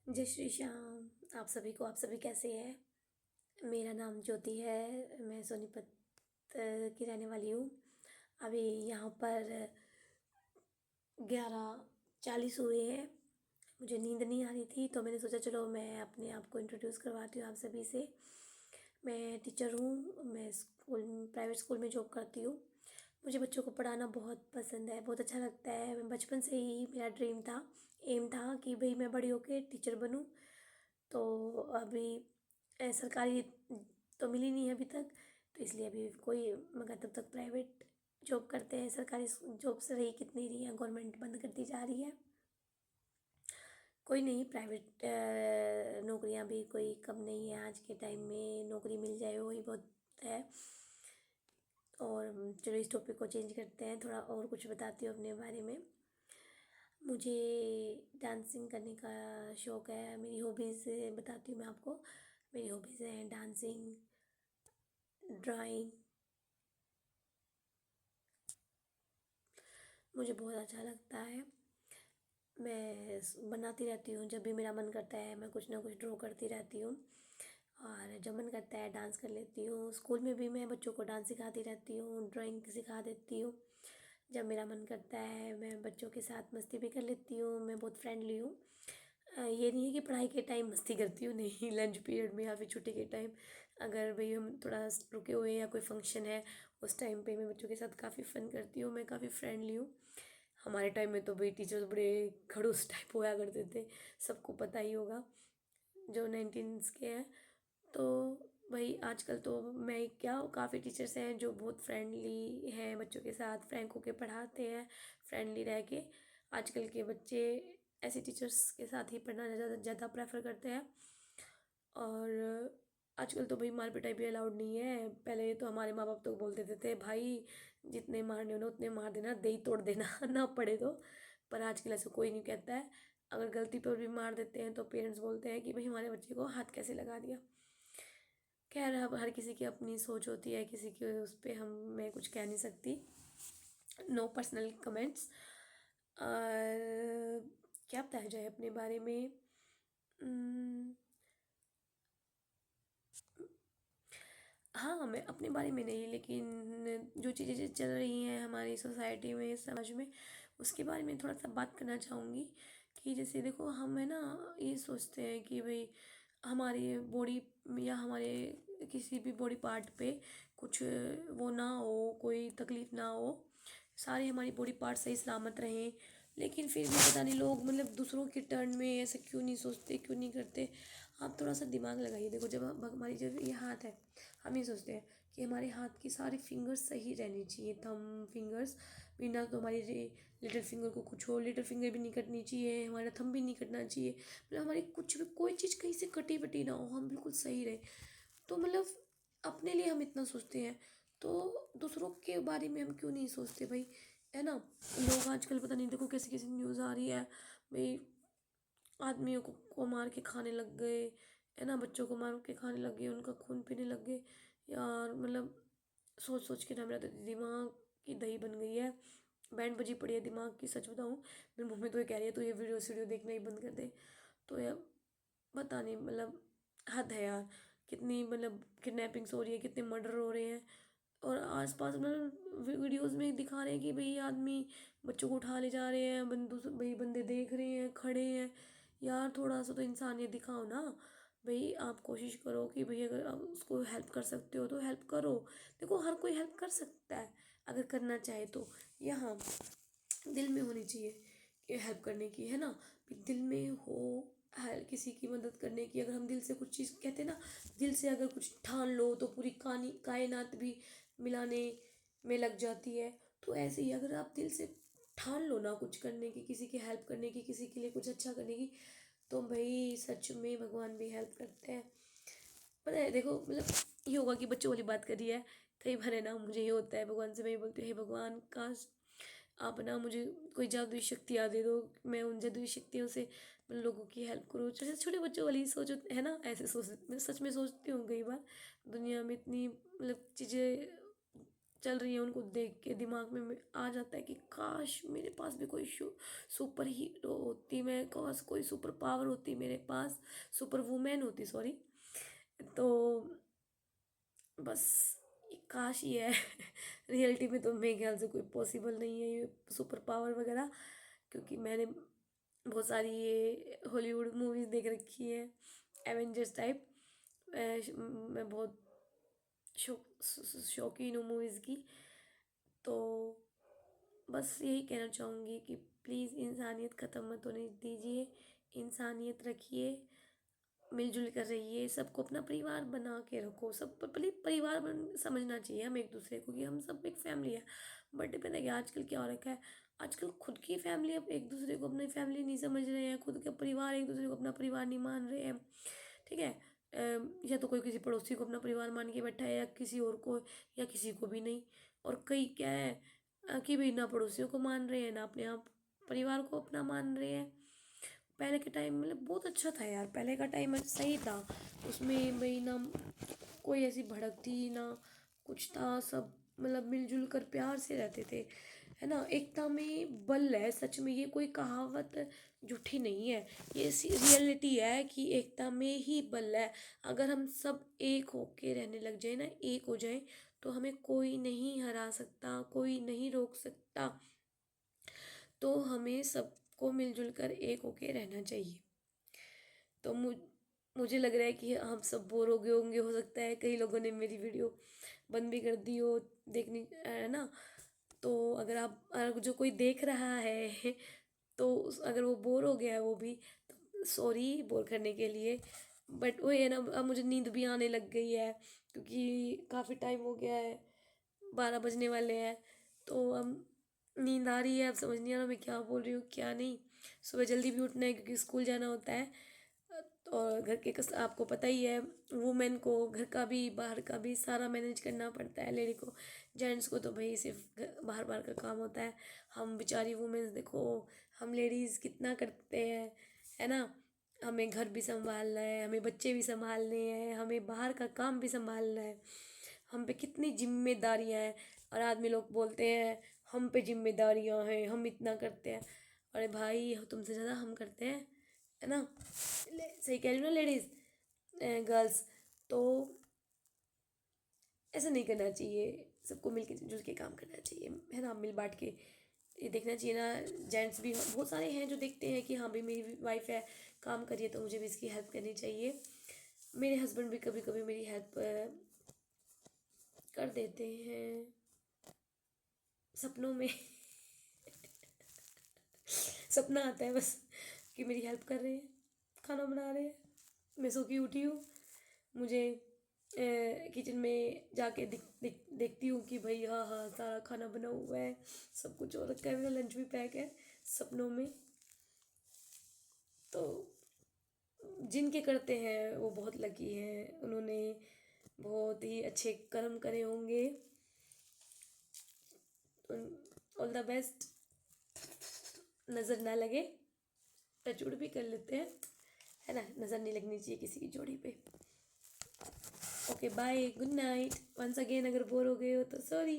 जय श्री श्याम। आप सभी कैसे हैं? मेरा नाम ज्योति है। मैं सोनीपत की रहने वाली हूँ। अभी यहाँ पर 11:40 हुए हैं। मुझे नींद नहीं आ रही थी तो मैंने सोचा चलो मैं अपने आप को इंट्रोड्यूस करवाती हूँ आप सभी से। मैं टीचर हूँ। मैं प्राइवेट स्कूल में जॉब करती हूँ। मुझे बच्चों को पढ़ाना बहुत पसंद है, बहुत अच्छा लगता है। मैं बचपन से ही मेरा ड्रीम था, एम था कि भाई मैं बड़ी होके टीचर बनूँ। तो अभी सरकारी तो मिली नहीं है अभी तक, तो इसलिए अभी कोई, मगर तब तक प्राइवेट जॉब करते हैं। सरकारी जॉब से रही कितनी रही है, गवर्नमेंट बंद करती जा रही है। कोई नहीं, प्राइवेट नौकरियां भी कोई कम नहीं है। आज के टाइम में नौकरी मिल जाए वही बहुत है। और चलो इस टॉपिक को चेंज करते हैं, थोड़ा और कुछ बताती हूँ अपने बारे में। मुझे डांसिंग करने का शौक़ है। मेरी हॉबीज़ बताती हूँ मैं आपको। मेरी हॉबीज़ हैं डांसिंग, ड्राइंग। मुझे बहुत अच्छा लगता है। मैं बनाती रहती हूँ, जब भी मेरा मन करता है मैं कुछ ना कुछ ड्रॉ करती रहती हूँ। और जब मन करता है डांस कर लेती हूँ। स्कूल में भी मैं बच्चों को डांस सिखाती रहती हूँ, ड्राइंग सिखा देती हूँ। जब मेरा मन करता है मैं बच्चों के साथ मस्ती भी कर लेती हूँ। मैं बहुत फ्रेंडली हूँ। ये नहीं है कि पढ़ाई के टाइम मस्ती करती हूँ, नहीं। लंच पीरियड में या फिर छुट्टी के टाइम, अगर भाई हम थोड़ा रुके हुए हैं या कोई फंक्शन है, उस टाइम पे मैं बच्चों के साथ काफ़ी फ़न करती हूँ। मैं काफ़ी फ्रेंडली हूँ। हमारे टाइम में तो भाई टीचर्स बड़े खड़ूस टाइप हुआ करते थे, सबको पता ही होगा जो 19s के हैं। तो भाई आजकल तो मैं क्या, काफ़ी टीचर्स हैं जो बहुत फ्रेंडली हैं, बच्चों के साथ फ्रैंक होके पढ़ाते हैं, फ्रेंडली रह के। आजकल के बच्चे ऐसे टीचर्स के साथ ही पढ़ना ज़्यादा ज़्यादा प्रेफर करते हैं। और आजकल तो भाई मार पिटाई भी अलाउड नहीं है। पहले तो हमारे माँ बाप तो बोल देते थे भाई जितने मारने हो ना उतने मार देना, दे ही तोड़ देना ना पड़े तो। पर आजकल ऐसा कोई नहीं कहता है। अगर गलती पर भी मार देते हैं तो पेरेंट्स बोलते हैं कि भाई हमारे बच्चे को हाथ कैसे लगा दिया। खैर, अब हर किसी की अपनी सोच होती है, किसी की उस पर मैं कुछ कह नहीं सकती। No personal comments. और क्या बताया जाए अपने बारे में। उम्म, हाँ, मैं अपने बारे में नहीं, लेकिन जो चीज़ें चल रही हैं हमारी सोसाइटी में, समाज में, उसके बारे में थोड़ा सा बात करना चाहूँगी। कि जैसे देखो, हम है ना ये सोचते हैं कि भाई हमारी बॉडी या हमारे किसी भी बॉडी पार्ट पे कुछ वो ना हो, कोई तकलीफ ना हो, सारे हमारी बॉडी पार्ट सही सलामत रहें। लेकिन फिर भी पता नहीं लोग मतलब दूसरों के टर्न में ऐसे क्यों नहीं सोचते, क्यों नहीं करते। आप थोड़ा सा दिमाग लगाइए। देखो, जब हमारी जब ये हाथ है, हम ये सोचते हैं कि हमारे हाथ की सारी फिंगर्स सही रहनी चाहिए, थंब फिंगर्स। बिना तो हमारी लिटिल फिंगर को कुछ हो, लिटिल फिंगर भी नहीं कटनी चाहिए, हमारा थंब भी नहीं कटना चाहिए। मतलब हमारी कुछ भी कोई चीज़ कहीं से कटी वटी ना हो, हम बिल्कुल सही रहे। तो मतलब अपने लिए हम इतना सोचते हैं, तो दूसरों के बारे में हम क्यों नहीं सोचते भाई, है ना। लोग आजकल पता नहीं, देखो कैसी कैसी न्यूज़ आ रही है भाई, आदमियों को मार के खाने लग गए, है ना, बच्चों को मार के खाने लग गए, उनका खून पीने लग गए। यार मतलब सोच सोच के ना मेरा तो दिमाग की दही बन गई है, बैंड बजी पड़ी है दिमाग की। सच बताऊँ, मेरी मम्मी तो ये कह रही है तो ये वीडियो देखना ही बंद कर दे। तो यार पता नहीं, मतलब हद है यार। कितनी मतलब किडनैपिंग्स हो रही है, कितने मर्डर हो रहे हैं। और आसपास मतलब वीडियोस में दिखा रहे हैं कि भाई आदमी बच्चों को उठा ले जा रहे हैं, भाई बंदे देख रहे हैं, खड़े हैं। यार थोड़ा सा तो इंसानियत दिखाओ ना। भाई आप कोशिश करो कि भाई अगर आप उसको हेल्प कर सकते हो तो हेल्प करो। देखो, हर कोई हेल्प कर सकता है अगर करना चाहे तो। यहाँ दिल में होनी चाहिए कि हेल्प करने की, है ना। दिल में हो किसी की मदद करने की। अगर हम दिल से कुछ चीज़ कहते हैं ना, दिल से अगर कुछ ठान लो तो पूरी कहानी कायनात भी मिलाने में लग जाती है। तो ऐसे ही अगर आप दिल से ठान लो ना कुछ करने की, किसी की हेल्प करने की, किसी के लिए कुछ अच्छा करने की, तो भाई सच में भगवान भी हेल्प करते हैं। पता है, देखो मतलब ये होगा कि बच्चों वाली बात करी है। कई बार है ना, मुझे ये होता है भगवान से, मैं ये बोलती हूँ हे भगवान, काश आप ना मुझे कोई जादुई शक्तियाँ दे दो, मैं उन जादुई शक्तियों से लोगों की हेल्प करूँ। जैसे छोटे बच्चों वाली सोच है ना, ऐसे सोच मैं सच में सोचती हूँ कई बार। दुनिया में इतनी मतलब चीज़ें चल रही हैं उनको देख के दिमाग में आ जाता है कि काश मेरे पास भी कोई सुपर हीरो होती, मैं काश कोई सुपर पावर होती मेरे पास, सुपर वुमेन होती, सॉरी। तो बस काश ये है। रियलिटी में तो मेरे ख्याल से कोई पॉसिबल नहीं है ये सुपर पावर वगैरह, क्योंकि मैंने बहुत सारी ये हॉलीवुड मूवीज़ देख रखी है एवेंजर्स टाइप। मैं बहुत शौकीन हूँ मूवीज़ की। तो बस यही कहना चाहूँगी कि प्लीज़ इंसानियत ख़त्म मत होने दीजिए, इंसानियत रखिए, मिलजुल कर रहिए, सबको अपना परिवार बना के रखो। सब परिवार समझना चाहिए हम एक दूसरे को कि हम सब एक फैमिली है। बट पता है कि आजकल क्या हो रखा है, आजकल खुद की फैमिली अब एक दूसरे को अपनी फैमिली नहीं समझ रहे हैं, खुद का परिवार एक दूसरे को अपना परिवार नहीं मान रहे हैं। ठीक है। या तो कोई किसी पड़ोसी को अपना परिवार मान के बैठा है, या किसी और को, या किसी को भी नहीं। और कई क्या है कि भाई ना पड़ोसियों को मान रहे हैं, ना अपने आप परिवार को अपना मान रहे हैं। पहले के टाइम मतलब बहुत अच्छा था यार, पहले का टाइम सही था। उसमें भाई ना कोई ऐसी भड़क थी ना कुछ था, सब मतलब मिलजुल कर प्यार से रहते थे, है ना। एकता में बल है, सच में ये कोई कहावत झूठी नहीं है, ये रियलिटी है कि एकता में ही बल है। अगर हम सब एक होके रहने लग जाए ना, एक हो जाए, तो हमें कोई नहीं हरा सकता, कोई नहीं रोक सकता। तो हमें सबको मिलजुल कर एक होके रहना चाहिए। तो मुझे लग रहा है कि हम सब बोर हो गए होंगे, हो सकता है कई लोगों ने मेरी वीडियो बंद भी कर दी हो देखनी, है ना। तो अगर जो कोई देख रहा है तो अगर वो बोर हो गया है वो भी, तो सॉरी बोर करने के लिए। बट वो है ना, अब मुझे नींद भी आने लग गई है, क्योंकि काफ़ी टाइम हो गया है, 12 बजने वाले हैं। तो अब नींद आ रही है, अब समझ नहीं आ रहा मैं क्या बोल रही हूँ क्या नहीं। सुबह जल्दी भी उठना है क्योंकि स्कूल जाना होता है। और घर के आपको पता ही है, वुमेन को घर का भी बाहर का भी सारा मैनेज करना पड़ता है लेडी को। जेंट्स को तो भाई सिर्फ बाहर बाहर का काम होता है। हम बेचारी वुमेन्स देखो, हम लेडीज़ कितना करते हैं, है ना। हमें घर भी संभालना है, हमें बच्चे भी संभालने हैं, हमें बाहर का काम भी संभालना है। हम पे कितनी जिम्मेदारियां हैं। और आदमी लोग बोलते हैं हम पे जिम्मेदारियां हैं, हम इतना करते हैं। अरे भाई तुमसे ज़्यादा हम करते हैं, है ना। सही कह रही हूँ ना लेडीज़, गर्ल्स। तो ऐसा नहीं करना चाहिए, सबको मिल के जुल के काम करना चाहिए, है ना, मिल बांट के। ये देखना चाहिए ना, जेंट्स भी बहुत सारे हैं जो देखते हैं कि हाँ भाई मेरी वाइफ है, काम करिए तो मुझे भी इसकी हेल्प करनी चाहिए। मेरे हस्बैंड भी कभी कभी मेरी हेल्प कर देते हैं सपनों में। सपना आता है बस कि मेरी हेल्प कर रहे हैं, खाना बना रहे हैं, मैं सो की उठी हूँ, मुझे किचन में जाके देखती हूँ कि भाई हाँ हाँ सारा खाना बना हुआ है, सब कुछ हो रखा है, मेरा लंच भी पैक है सपनों में। तो जिनके करते हैं वो बहुत लकी हैं, उन्होंने बहुत ही अच्छे कर्म करे होंगे। All the best. नज़र ना लगे, टचउड भी कर लेते हैं, है ना, नज़र नहीं लगनी चाहिए किसी की जोड़ी पे। Okay bye, good night. Once again अगर बोर हो गए हो तो सॉरी।